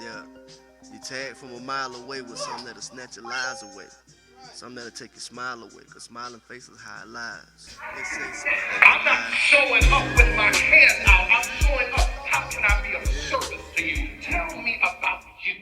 Yeah. You tag from a mile away with something that'll snatch your lies away. Something that'll take your smile away. Cause smiling faces hide lies. They say I'm not showing up with my head out. I'm showing up. How can I be of service to you? Tell me about you.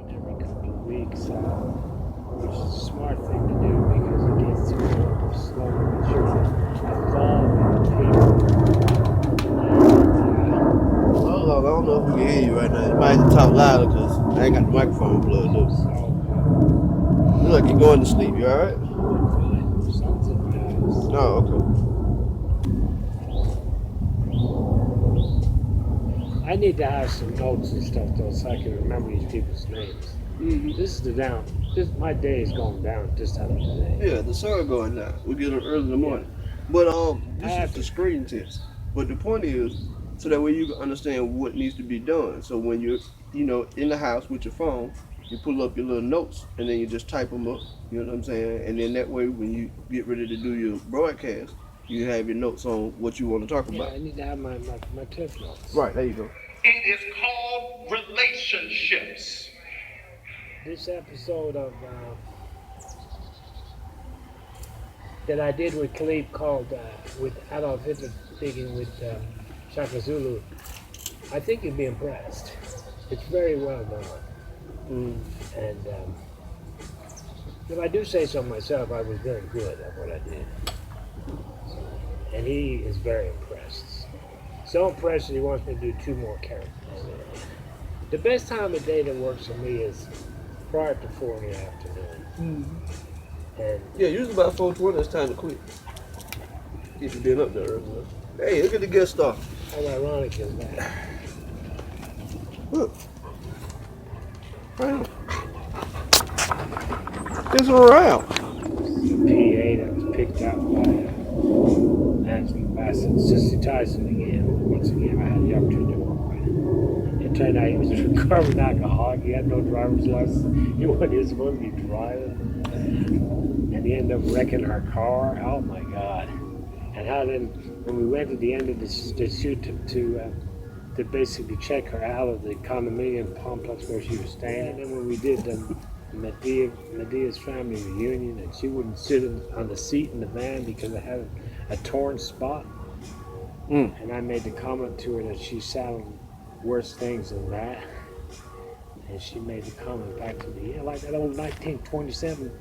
Every couple of weeks, which is a smart thing to do because it gets to slowly but surely evolve into Hold on, I don't know if we can hear you right now. You might have to talk louder because I ain't got the microphone plugged up. You look like you're going to sleep. You alright? Sun's in my eyes. Oh, okay. I need to have some notes and stuff though, so I can remember these people's names. This is the down. My day is going down this time of the day. Yeah, the sun going down. We get up early in the morning. But this is the screen test. But the point is, so that way you can understand what needs to be done. So when you're, in the house with your phone, you pull up your little notes and then you just type them up. You know what I'm saying? And then that way, when you get ready to do your broadcast, you have your notes on what you want to talk about. I need to have my tip notes. Right, there you go. It is called relationships. This episode of that I did with Khalid called with Adolf Hitler speaking with Shaka Zulu, I think you'd be impressed. It's very well done. And if I do say so myself, I was very good at what I did. And he is very impressed. So impressed that he wants me to do 2 more characters. The best time of day that works for me is prior to 4 in the afternoon. And yeah, usually about 4:20 it's time to quit. If you've been up there earlier. Hey, look at the guest star. how ironic is that? Look. Right. It's around. The PA that was picked out by Anthony Bassett, Sissy Tyson again. Once again, I had the opportunity to work with him. It turned out he was a recovering alcoholic. He had no driver's license. He wasn't supposed to be driving. And he ended up wrecking our car. Oh my God. And how then, when we went at the end of the shoot to basically check her out of the condominium complex where she was staying, and then when we did Medea's family reunion, and she wouldn't sit on the seat in the van because it had a torn spot. And I made the comment to her that she sat on worse things than that. And she made the comment back to me, yeah, like that old 1927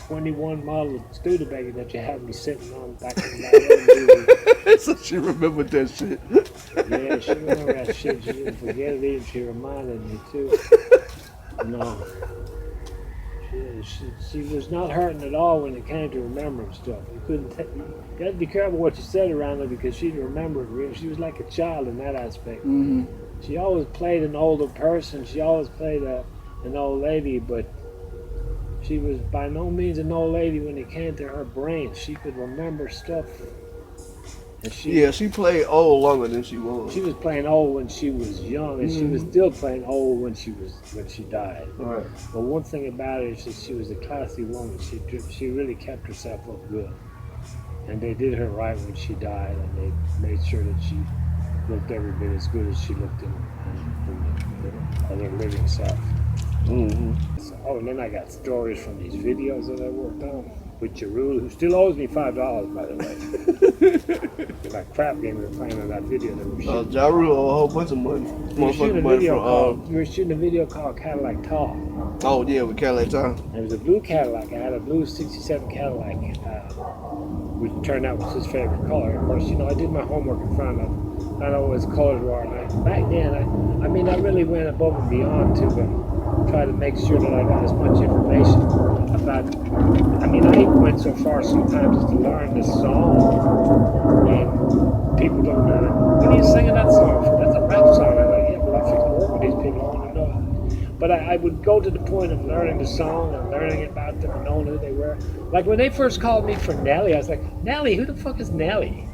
21 model Studebaker that you had me sitting on back in that. So she remembered that shit. Yeah, she remembered that shit. She didn't forget it either. She reminded me too. No. She was not hurting at all when it came to remembering stuff. You had to be careful what you said around her because she'd remember it real. She was like a child in that aspect. She always played an older person. She always played an old lady, but she was by no means an old lady when it came to her brain. She could remember stuff. And she played old longer than she was. She was playing old when she was young, and she was still playing old when she died. Right. But one thing about her is that she was a classy woman. She really kept herself up good, and they did her right when she died, and they made sure that she looked every bit as good as she looked in her living self. So, and then I got stories from these videos that I worked on with Jarul, who still owes me $5, by the way. That crap game we were playing on that video that we were shooting. Jarul owe a whole bunch of money. We were shooting a video called Cadillac Tall. Oh yeah, with Cadillac Tall. It was a blue Cadillac. I had a blue '67 Cadillac, which turned out was his favorite color. Of course, I did my homework and found out I know it's Cold War. And back then, I mean, I really went above and beyond to try to make sure that I got as much information about. I mean, I even went so far sometimes as to learn this song, and people don't know. What are you singing that song for? That's a rap song. I'm like, yeah, well, I figured work with these people. I want to know. But I would go to the point of learning the song and learning about them and knowing who they were. Like when they first called me for Nelly, I was like, Nelly? Who the fuck is Nelly?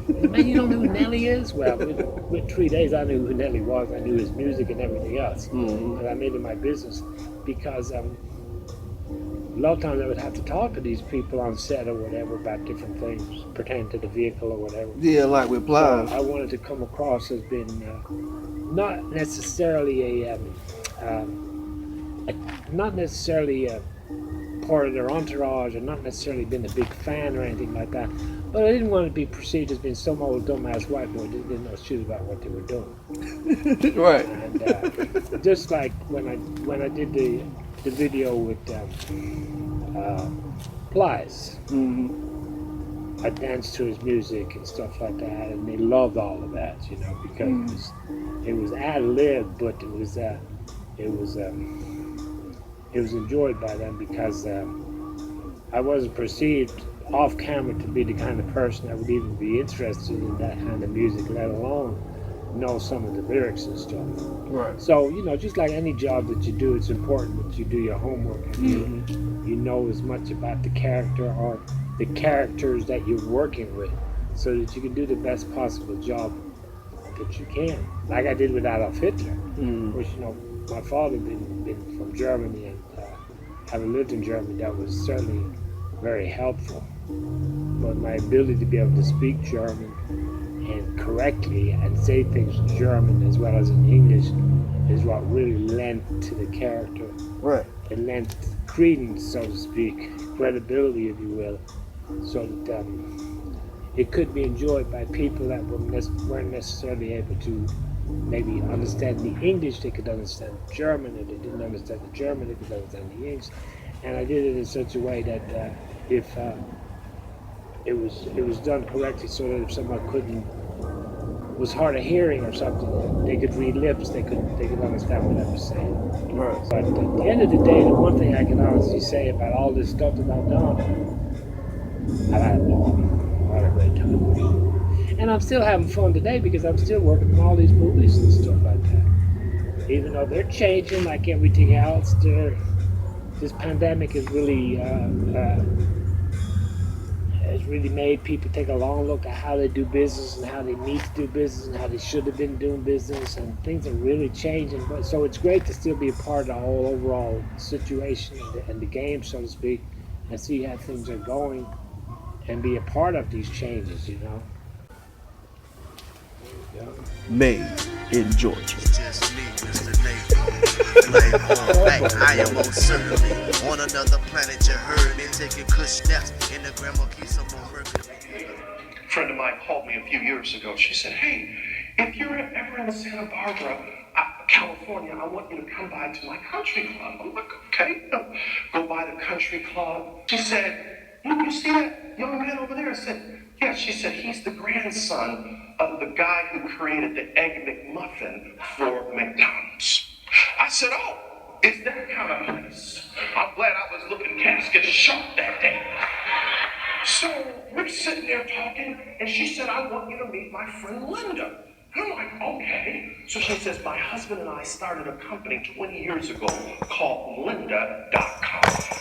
Man, you don't know who Nelly is? Well, with 3 days, I knew who Nelly was. I knew his music and everything else. Mm-hmm. And I made it my business because a lot of times I would have to talk to these people on set or whatever about different things pertaining to the vehicle or whatever. Yeah, like with Plies. So I wanted to come across as being not necessarily a part of their entourage, or not necessarily been a big fan or anything like that. But I didn't want to be perceived as being some old dumbass white boy that didn't know shit about what they were doing. Right. And just like when I did the video with Plies, I danced to his music and stuff like that, and they loved all of that, you know, because it was ad-lib, but it was enjoyed by them because I wasn't perceived off camera to be the kind of person that would even be interested in that kind of music, let alone know some of the lyrics and stuff. Right. So, you know, just like any job that you do, it's important that you do your homework and you know as much about the character or the characters that you're working with so that you can do the best possible job that you can. Like I did with Adolf Hitler, which, you know, my father been from Germany and having lived in Germany, that was certainly very helpful. But my ability to be able to speak German and correctly and say things in German as well as in English is what really lent to the character. Right. It lent credence, so to speak, credibility, if you will, so that it could be enjoyed by people that weren't necessarily able to maybe understand the English. They could understand German. If they didn't understand the German, they could understand the English. And I did it in such a way that if it was done correctly, so that if someone was hard of hearing or something, they could read lips, they could understand what I was saying. Right. But at the end of the day, the one thing I can honestly say about all this stuff that I've done, I've had a ball. I had a great time. And I'm still having fun today because I'm still working on all these movies and stuff like that. Even though they're changing like everything else, this pandemic has really made people take a long look at how they do business and how they need to do business and how they should have been doing business, and things are really changing. But so it's great to still be a part of the whole overall situation and the game, so to speak, and see how things are going and be a part of these changes, you know. Yeah. Made in Georgia. Just me, Mr. Nate. I am most certainly on another planet. You heard me taking kush steps in the grandma key, some more mercury. A friend of mine called me a few years ago. She said, hey, if you're ever in Santa Barbara, California, I want you to come by to my country club. I'm like, okay, go by the country club. She said, you see that young man over there? I said, yes. She said, he's the grandson of the guy who created the Egg McMuffin for McDonald's. I said, oh, is that kind of place? I'm glad I was looking casket sharp that day. So we're sitting there talking, and she said, I want you to meet my friend Linda. And I'm like, okay. So she says, my husband and I started a company 20 years ago called lynda.com.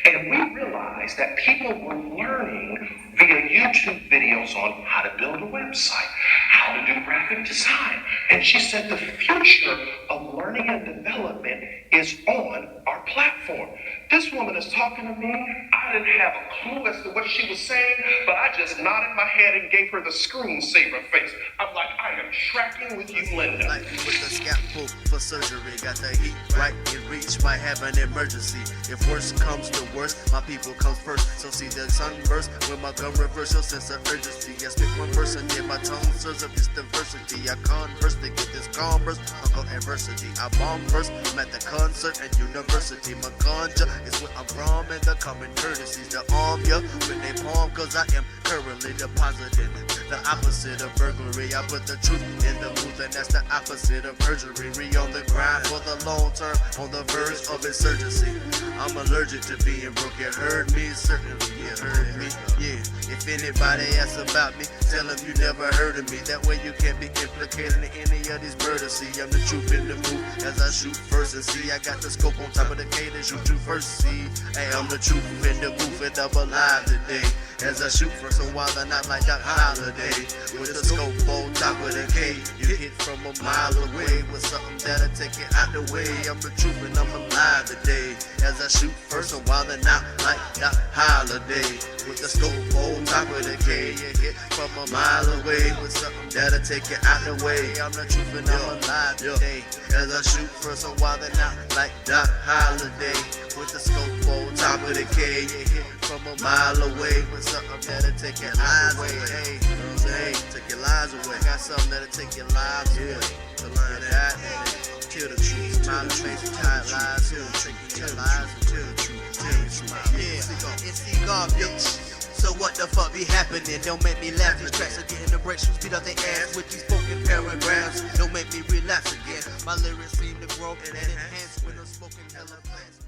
And we realized that people were learning via YouTube videos on how to build a website, how to do graphic design. And she said the future of learning and development is on our platform. This woman is talking to me. I didn't have a clue as to what she was saying, but I just nodded my head and gave her the screensaver face. I'm like, I am tracking with you, Linda. Like with the scalpel for surgery, got the heat right in reach, might have an emergency. If worst comes to worst, my people comes first. So see the sunburst when my gun reverse your sense of urgency. I speak one person, yeah, my tongue serves up this diversity. I converse to get this calm burst, Uncle Adversity. I bomb first, I'm at the concert and university. My ganja It's where I'm from and the common courtesies to arm ya with Nepalm, cause I am currently depositing the opposite of burglary. I put the truth in the booth, and that's the opposite of perjury. On the grind for the long term, on the verge of insurgency. I'm allergic to being broke. You heard me, certainly you heard me. Yeah, if anybody asks about me, tell them you never heard of me. That way you can't be implicated in any of these murders. See, I'm the truth in the booth as I shoot first, and see I got the scope on top of the K to shoot you first. See, hey, I'm the truth in the booth and I'm alive today as I shoot first and while the night like Doc Holiday with the scope on top of the K. You hit from a mile away with something that'll take it out the way. I'm the truth and I'm alive today as I shoot first and while the night like Doc Holiday with the scope on top of the K. You hit from a mile away with something that'll take it out the way. I'm the truth and I'm alive today as I shoot first and while the night like Doc Holiday with the scope on top of the K. You hit from a mile away with something that'll take your lives away. Hey, you know what I'm saying? Take your lives away. Got something that'll take your lives away. To learn that, tell the truth. Smile and face and tight lies. Tell your lies and tell the truth. Tell your smile. Yeah, it's the garbage. So what the fuck be happening? Don't make me laugh. These tracks are getting the break shoes beat up their ass with these spoken paragraphs. Don't make me relapse again. My lyrics seem to grow and enhance when I'm smoking hella plants.